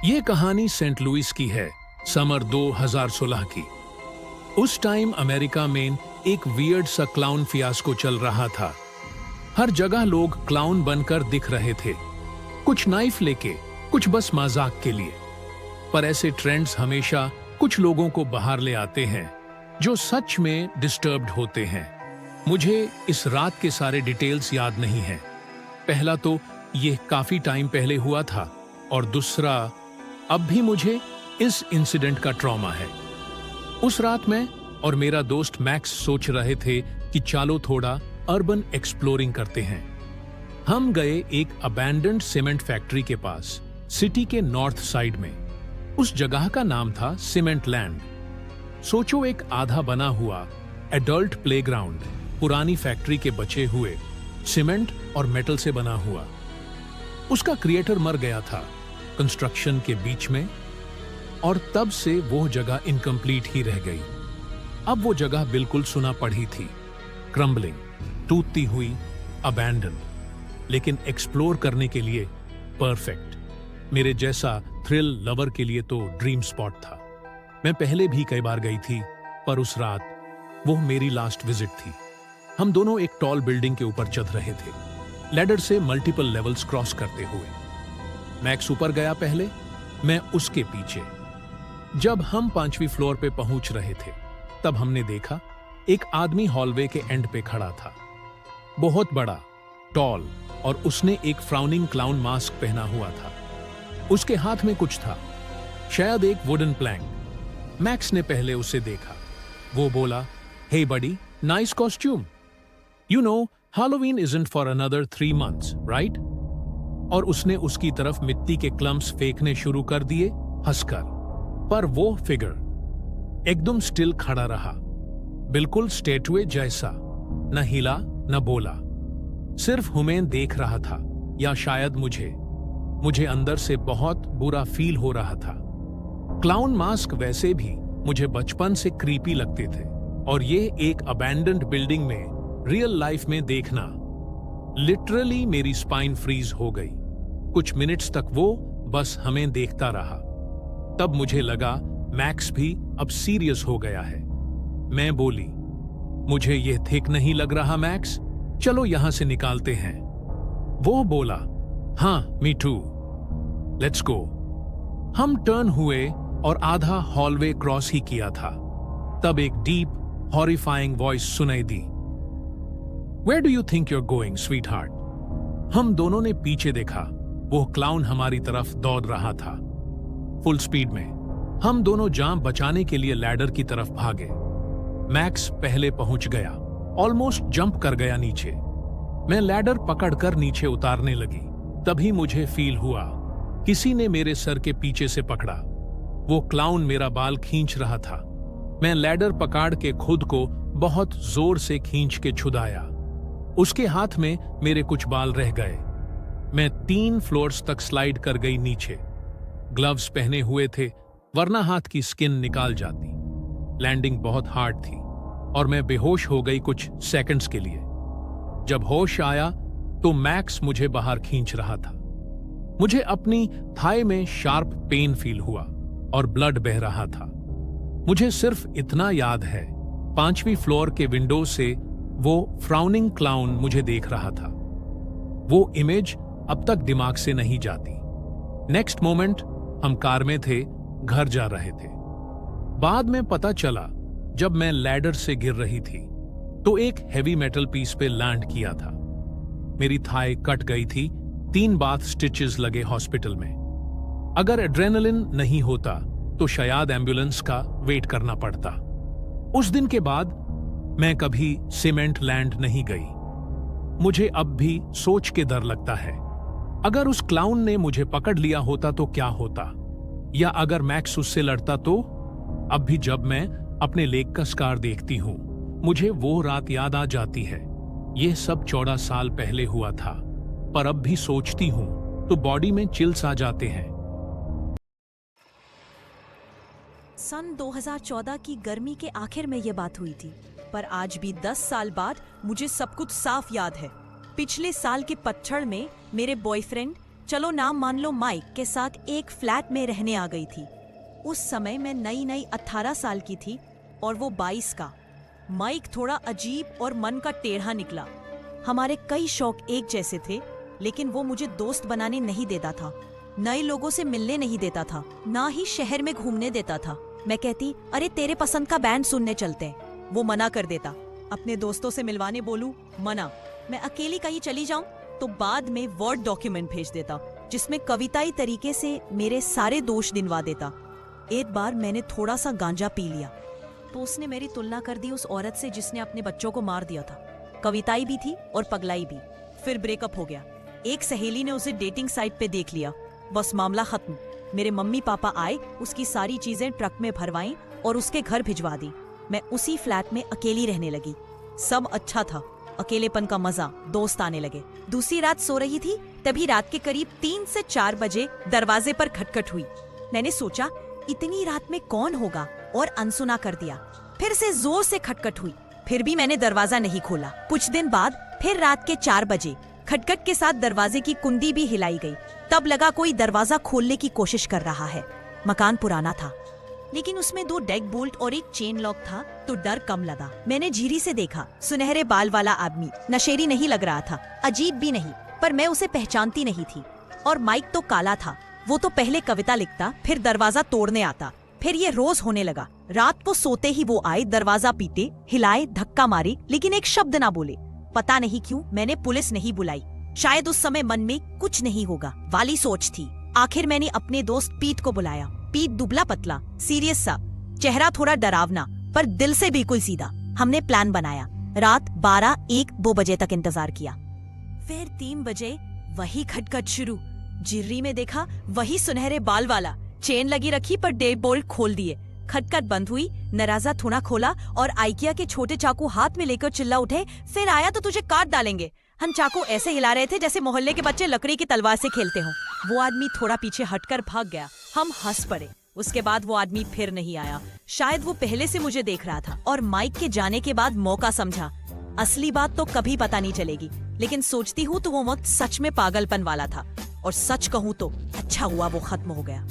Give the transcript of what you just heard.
ये कहानी Saint Louis की है, समर 2016 की। उस टाइम अमेरिका में एक वियर्ड सा क्लाउन फियास्को चल रहा था। हर जगह लोग क्लाउन बनकर दिख रहे थे, कुछ नाइफ लेके, कुछ बस मजाक के लिए। पर ऐसे ट्रेंड्स हमेशा कुछ लोगों को बाहर ले आते हैं जो सच में डिस्टर्ब्ड होते हैं। मुझे इस रात के सारे डिटेल्स याद नहीं हैं। पहला तो यह काफी टाइम पहले हुआ था, और दूसरा अब भी मुझे इस इंसिडेंट का ट्रॉमा है। उस रात मैं और मेरा दोस्त मैक्स सोच रहे थे कि चलो थोड़ा अर्बन एक्सप्लोरिंग करते हैं। हम गए एक अबैंडन्ड सीमेंट फैक्ट्री के पास, सिटी के नॉर्थ साइड में। उस जगह का नाम था सीमेंट लैंड। सोचो, एक आधा बना हुआ एडल्ट प्लेग्राउंड, पुरानी फैक्ट्री के बचे हुए सीमेंट और मेटल से बना हुआ। उसका क्रिएटर मर गया था कंस्ट्रक्शन के बीच में, और तब से वो जगह इनकम्प्लीट ही रह गई। अब वो जगह बिल्कुल सुना पड़ी थी, क्रम्बलिंग, टूटती हुई, अबैंडन, लेकिन एक्सप्लोर करने के लिए परफेक्ट। मेरे जैसा थ्रिल लवर के लिए तो ड्रीम स्पॉट था। मैं पहले भी कई बार गई थी, पर उस रात वो मेरी लास्ट विजिट थी। हम दोनों एक टॉल बिल्डिंग के ऊपर चढ़ रहे थे, लैडर से मल्टीपल लेवल्स क्रॉस करते हुए। मैक्स ऊपर गया पहले, मैं उसके पीछे। जब हम 5वीं फ्लोर पे पहुंच रहे थे, तब हमने देखा एक आदमी हॉलवे के एंड पे खड़ा था, बहुत बड़ा, टॉल, और उसने एक फ्राउनिंग क्लाउन मास्क पहना हुआ था। उसके हाथ में कुछ था, शायद एक वुडन प्लैंक। मैक्स ने पहले उसे देखा। वो बोला, "hey buddy, nice costume. You know, Halloween isn't for another 3 months, right?" और उसने उसकी तरफ मिट्टी के क्लम्प्स फेंकने शुरू कर दिए, हंसकर। पर वो फिगर एकदम स्टिल खड़ा रहा, बिल्कुल स्टैचू जैसा, न हिला न बोला, सिर्फ हमें देख रहा था, या शायद मुझे अंदर से बहुत बुरा फील हो रहा था। क्लाउन मास्क वैसे भी मुझे बचपन से क्रीपी लगते थे, और ये एक अबैंडन्ड बिल्डिंग में रियल लाइफ में देखना, लिटरली मेरी स्पाइन फ्रीज हो गई। कुछ मिनट्स तक वो बस हमें देखता रहा। तब मुझे लगा मैक्स भी अब सीरियस हो गया है। मैं बोली, "मुझे यह ठीक नहीं लग रहा मैक्स, चलो यहां से निकालते हैं।" वो बोला, "हाँ, मी टू, लेट्स गो।" हम टर्न हुए और आधा हॉलवे क्रॉस ही किया था, तब एक डीप हॉरिफाइंग वॉइस सुनाई दी, "Where do you think you're going, sweetheart?" हम दोनों ने पीछे देखा। वो क्लाउन हमारी तरफ दौड़ रहा था, फुल स्पीड में। हम दोनों जान बचाने के लिए लैडर की तरफ भागे। मैक्स पहले पहुंच गया, ऑलमोस्ट जंप कर गया नीचे। मैं लैडर पकड़कर नीचे उतारने लगी। तभी मुझे फील हुआ किसी ने मेरे सर के पीछे से पकड़ा। वो क्लाउन मेरा बाल खींच रहा था। मैं लैडर पकड़ के खुद को बहुत जोर से खींच के छुड़ाया। उसके हाथ में मेरे कुछ बाल रह गए। मैं 3 फ्लोर्स तक स्लाइड कर गई नीचे। ग्लव्स पहने हुए थे, वरना हाथ की स्किन निकाल जाती। लैंडिंग बहुत हार्ड थी, और मैं बेहोश हो गई कुछ सेकंड्स के लिए। जब होश आया तो मैक्स मुझे बाहर खींच रहा था। मुझे अपनी थाई में शार्प पेन फील हुआ, और ब्लड बह रहा था। मुझे सिर्फ इतना याद है, 5वीं फ्लोर के विंडो से वो फ्राउनिंग क्लाउन मुझे देख रहा था। वो इमेज अब तक दिमाग से नहीं जाती। नेक्स्ट मोमेंट हम कार में थे, घर जा रहे थे। बाद में पता चला, जब मैं लैडर से गिर रही थी तो एक हेवी मेटल पीस पे लैंड किया था। मेरी थाई कट गई थी, 3 बाथ स्टिचेस लगे हॉस्पिटल में। अगर एड्रेनलिन नहीं होता तो शायद एम्बुलेंस का वेट करना पड़ता। उस दिन के बाद मैं कभी सीमेंट लैंड नहीं गई। मुझे अब भी सोच के डर लगता है, अगर उस क्लाउन ने मुझे पकड़ लिया होता तो क्या होता, या अगर मैक्स उससे लड़ता तो। अब भी जब मैं अपने लेग का स्कार देखती हूं, मुझे वो रात याद आ जाती है। यह सब 14 साल पहले हुआ था, पर अब भी सोचती हूं तो बॉडी में चिल्स आ जाते हैं। सन 2014 की गर्मी के आखिर में यह बात हुई थी, पर आज भी 10 साल बाद मुझे सब कुछ साफ याद है। पिछले साल के पतझड़ में मेरे बॉयफ्रेंड चलो नाम मान लो माइक के साथ एक फ्लैट में रहने आ गई थी। उस समय मैं नई 18 साल की थी और वो 22 का। माइक थोड़ा अजीब और मन का टेढ़ा निकला। हमारे कई शौक एक जैसे थे, लेकिन वो मुझे दोस्त बनाने नहीं देता था, नए लोगों से मिलने नहीं देता था, ना ही शहर में घूमने देता था। मैं कहती, अरे तेरे पसंद का बैंड सुनने चलते हैं, वो मना कर देता। अपने दोस्तों से मिलवाने बोलूं, मना। मैं अकेली कहीं चली जाऊं तो बाद में वर्ड डॉक्यूमेंट भेज देता, जिसमें कविताई तरीके से मेरे सारे दोष दिनवा देता। एक बार मैंने थोड़ा सा गांजा पी लिया तो उसने मेरी तुलना कर दी उस औरत से जिसने अपने बच्चों को मार दिया था। कविताई भी थी और पगलाई भी। फिर ब्रेकअप हो गया। एक सहेली ने उसे डेटिंग साइट पे देख लिया, बस मामला खत्म। मेरे मम्मी पापा आए, उसकी सारी चीजें ट्रक में भरवाईं और उसके घर भिजवा दी। मैं उसी फ्लैट में अकेली रहने लगी। सब अच्छा था, अकेलेपन का मजा, दोस्त आने लगे। दूसरी रात सो रही थी, तभी रात के करीब 3 से 4 बजे दरवाजे पर खटखट हुई। मैंने सोचा इतनी रात में कौन होगा और अनसुना कर दिया। फिर से जोर से खटखट हुई, फिर भी मैंने दरवाजा नहीं खोला। कुछ दिन बाद फिर रात के 4 बजे खटखट के साथ दरवाजे की कुंडी भी हिलाई गई। तब लगा कोई दरवाजा खोलने की कोशिश कर रहा है। मकान पुराना था, लेकिन उसमें 2 डेक बोल्ट और एक चेन लॉक था, तो डर कम लगा। मैंने झीरी से देखा, सुनहरे बाल वाला आदमी। नशेड़ी नहीं लग रहा था, अजीब भी नहीं, पर मैं उसे पहचानती नहीं थी। और माइक तो काला था। वो तो पहले कविता लिखता, फिर दरवाजा तोड़ने आता। फिर ये रोज होने लगा। रात को सोते ही वो आए, दरवाजा पीटे, हिलाए, धक्का मारे, लेकिन एक शब्द ना बोले। पता नहीं क्यों मैंने पुलिस नहीं बुलाई। शायद उस समय मन में कुछ नहीं होगा वाली सोच थी। आखिर मैंने अपने दोस्त पीट को बुलाया। पीट दुबला पतला, सीरियस सा, चेहरा थोड़ा डरावना, पर दिल से बिल्कुल सीधा। हमने प्लान बनाया। रात 12-1-2 बजे तक इंतजार किया। फिर 3 बजे वही खटखट शुरू। जिर्री में देखा, वही सुनहरे बाल वाला। चेन लगी रखी पर डेक बोल्ट खोल दिए। खटखट बंद हुई, दरवाजा थोड़ा खोला और आइकिया के छोटे चाकू हाथ में लेकर चिल्ला उठे, फिर आया तो तुझे काट डालेंगे। हम चाकू ऐसे हिला रहे थे जैसे मोहल्ले के बच्चे लकड़ी की तलवार से खेलते हों। वो आदमी थोड़ा पीछे हटकर भाग गया। हम हंस पड़े। उसके बाद वो आदमी फिर नहीं आया। शायद वो पहले से मुझे देख रहा था और माइक के जाने के बाद मौका समझा। असली बात तो कभी पता नहीं चलेगी, लेकिन सोचती हूँ तो वो वक्त सच में पागलपन वाला था। और सच कहूँ तो अच्छा हुआ वो खत्म हो गया।